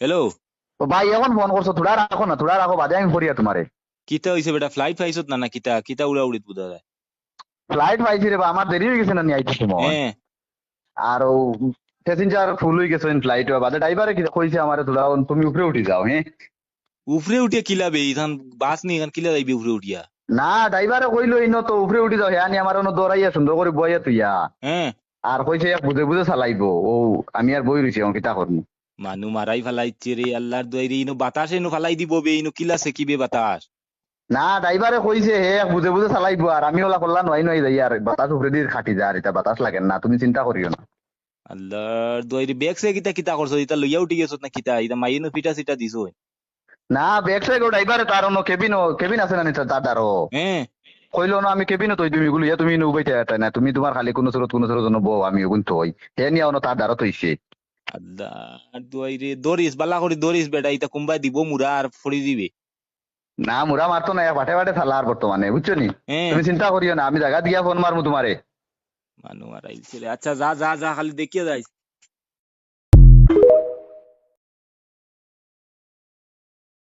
Hello, তো ভাই এখন ফোন করছো, থোড়া রাখো বাদে আমি করিয়া তোমারে। কিতা হইছে বেটা? ফ্লাইট পাইছত না না কিতা কিতা উড়া উড়িত বুঝা যায়। ফ্লাইট পাইছি রে বা, আমার দেরি হয়ে গেছে না নি আইতে সময়। হ্যাঁ, আর ও প্যাসেঞ্জার ফুল হয়ে গেছে ফ্লাইট, বাদে ড্রাইভারে কি কইছে আমারে থোড়া তুমি উপরে উঠি যাও। হ্যাঁ, উফরে উঠিয়া কিলাবে ইখান বাস নি ইখান কিলা যাইবি উফরে উঠিয়া? না ড্রাইভারে কইলো ইনো তো উপরে উঠি যাও, হ্যাঁ নি আমার অন্য দৌড়াইয়া সুন্দর করে বইয়া তুইয়া। হ্যাঁ, আর কইছে বুঝে বুঝে চালাইবো ও। আমি আর বই রইছি কিতা করবো। মানু মারাই ফেলাইছে রে আল্লাহর দোয়াই রে, ইনো বাতাস এনো ফালাই দিব বে, ইনো কিলা সেকিবে বাতাস। না ড্রাইভারে কইছে হে বুঝে বুঝে চালাইবো, আর আমি ওলা করলাম নয় নয় যাই আর বাতাস উপরে দিয়ে খাটি যায়, আর এটা বাতাস লাগে না, তুমি চিন্তা করিও না। আল্লাহর দোয়াই রে, ব্যাগ সে কিতা কিতা করছো? ইতা লইয়া উঠি গেছত না কিতা? ইতা মাইনো পিটা সিটা দিছো? না ব্যাগ সাইড ড্রাইভারে তার অন্য কেবিন আছে না নি তার তারও হ্যাঁ, কইলো না আমি কেবিনে তো তুমি গুলো তুমি উবাইতে না, তুমি তোমার খালি কোনো সুরত জন্য বউ আমি ওগুন তো হই হে নিয়ে অন্য তার দ্বারা তৈছে। আল্লাহর দোয়াই রে, দরিস বালা করে দরিস বেটা, ইতা কুম্বাই দিব মুরা আর ফড়ি দিবে। না মুরা মারতো না, পাঠে পাঠে থালা আর বর্তমানে বুঝছো নি। হ্যাঁ, তুমি চিন্তা করিও না, আমি জায়গা দিয়া ফোন মারবো তোমারে। মানু মারাইছে রে। আচ্ছা যা যা যা, খালি দেখিয়ে যাইস।